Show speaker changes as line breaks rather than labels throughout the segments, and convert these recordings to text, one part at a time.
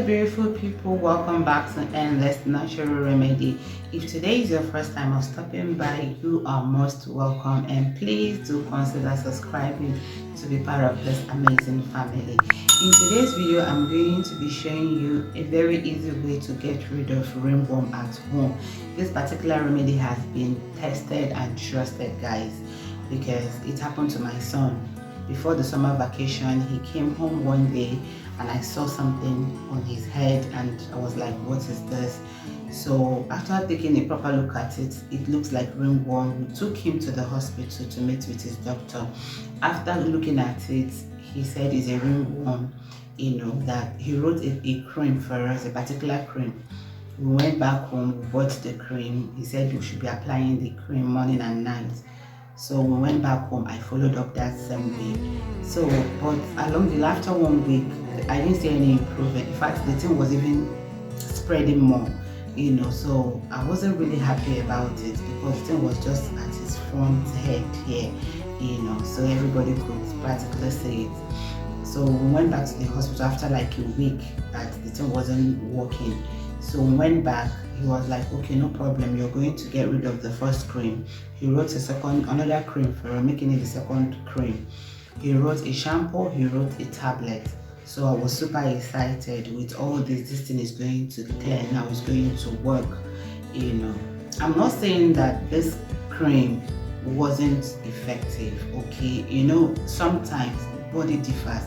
beautiful people, welcome back to Endless Natural Remedy. If today is your first time of stopping by, you are most welcome, and please do consider subscribing to be part of this amazing family. In today's video, I'm going to be showing you a very easy way to get rid of ringworm at home. This particular remedy has been tested and trusted, guys, because it happened to my son. Before the summer vacation, he came home one day and I saw something on his head and I was like, what is this? So after taking a proper look at it, it looks like ringworm. We took him to the hospital to meet with his doctor. After looking at it, he said it's a ringworm, that he wrote a cream for us, a particular cream. We went back home, we bought the cream. He said we should be applying the cream morning and night. So we went back home, I followed up that same week. So, but after 1 week, I didn't see any improvement. In fact, the thing was even spreading more, so I wasn't really happy about it because the thing was just at his front head here, so everybody could practically see it. So we went back to the hospital after like a week that the thing wasn't working. So we went back. He was like, okay, no problem, you're going to get rid of the first cream. He wrote another cream for making it the second cream. He wrote a shampoo, he wrote a tablet. So I was super excited with all this thing is going to clear now, it's going to work. I'm not saying that this cream wasn't effective, okay? Sometimes body differs.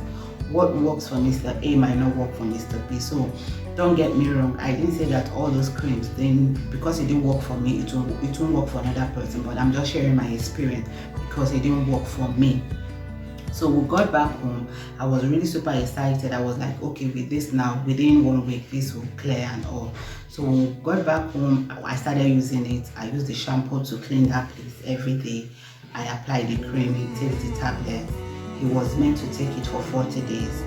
What works for Mr. A might not work for Mr. B. So don't get me wrong, I didn't say that all those creams, then because it didn't work for me, it won't work for another person, but I'm just sharing my experience because it didn't work for me. So we got back home. I was really super excited. I was like, okay, with this now, within 1 week, this will clear and all. So when we got back home, I started using it. I used the shampoo to clean that place every day. I applied the cream, he takes the tablet. He was meant to take it for 40 days,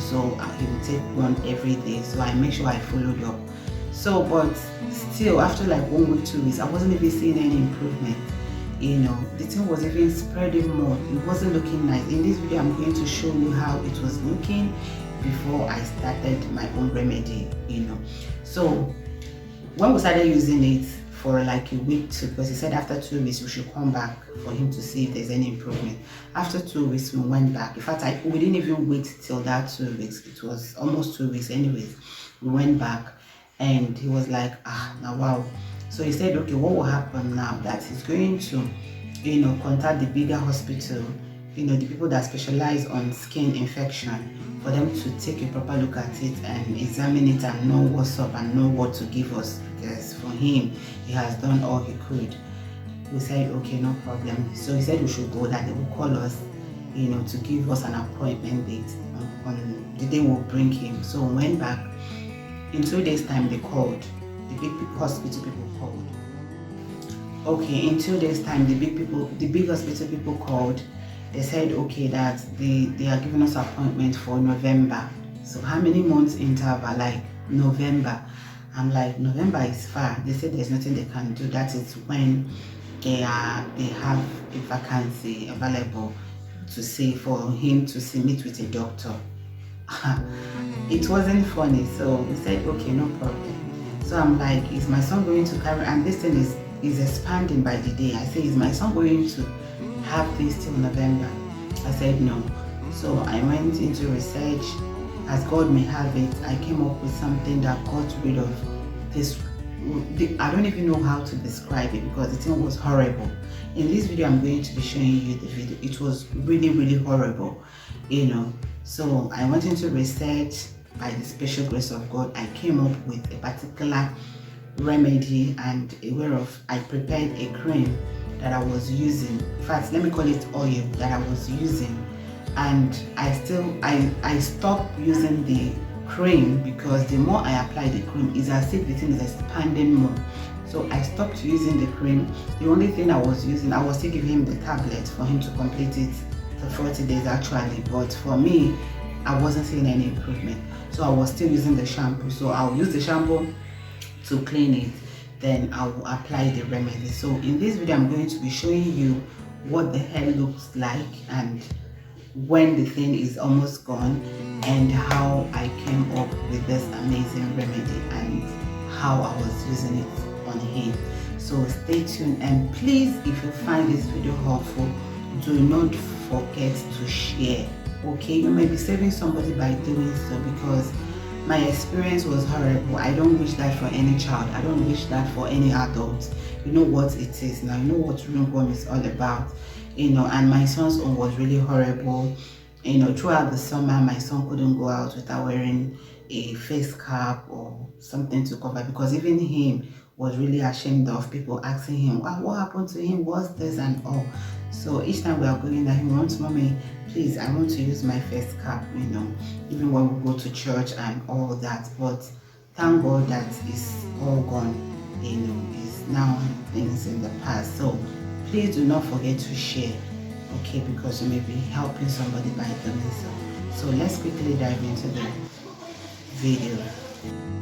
so he would take one every day. So I make sure I followed up. So, but still, after like 1 week, 2 weeks, I wasn't even seeing any improvement. The thing was even spreading more. It wasn't looking nice. In this video, I'm going to show you how it was looking before I started my own remedy, So when we started using it for like a week too, because he said after 2 weeks we should come back for him to see if there's any improvement. After 2 weeks we went back. In fact, we didn't even wait till that 2 weeks. It was almost 2 weeks anyways. We went back and he was like, now wow. So he said, okay, what will happen now? That he's going to, contact the bigger hospital, the people that specialize on skin infection, for them to take a proper look at it and examine it and know what's up and know what to give us. Because for him, he has done all he could. We said, okay, no problem. So he said we should go, that they will call us, to give us an appointment date on the day we'll bring him. So we went back. In 2 days' time, they called. The big hospital people called. Okay, in 2 days' time, the big hospital people called. They said, okay, that they are giving us appointment for November. So how many months interval? Like November. I'm like, November is far. They said there's nothing they can do. That is when they have a vacancy available to see for him to meet with a doctor. It wasn't funny. So we said, okay, no problem. So I'm like, is my son going to carry? And this thing is expanding by the day. I say, is my son going to have this till November? I said no. So I went into research. As God may have it, I came up with something that got rid of this. I don't even know how to describe it because the thing was horrible. In this video, I'm going to be showing you the video. It was really, really horrible, So I went into research. By the special grace of God, I came up with a particular remedy, and I prepared a cream that I was using. In fact, let me call it oil that I was using. And I stopped using the cream because the more I apply the cream, it's as if the thing is expanding more. So I stopped using the cream. The only thing I was using, I was still giving him the tablet for him to complete it for 40 days actually. But for me, I wasn't seeing any improvement. So I was still using the shampoo. So I'll use the shampoo to clean it. Then I will apply the remedy. So in this video, I'm going to be showing you what the hair looks like and when the thing is almost gone, and how I came up with this amazing remedy and how I was using it on him. So stay tuned, and please, if you find this video helpful, do not forget to share. Okay, you may be saving somebody by doing so, because my experience was horrible. I don't wish that for any child. I don't wish that for any adult. You know what it is now. You know what ringworm is all about. And my son's own was really horrible. Throughout the summer, my son couldn't go out without wearing a face cap or something to cover, because even him was really ashamed of people asking him, what happened to him, what's this and all. So each time we are going there, he wants, mommy, please, I want to use my face cap, even when we go to church and all that. But thank God that it's all gone, it's now things in the past. So please do not forget to share, okay, because you may be helping somebody by doing so. So let's quickly dive into the video.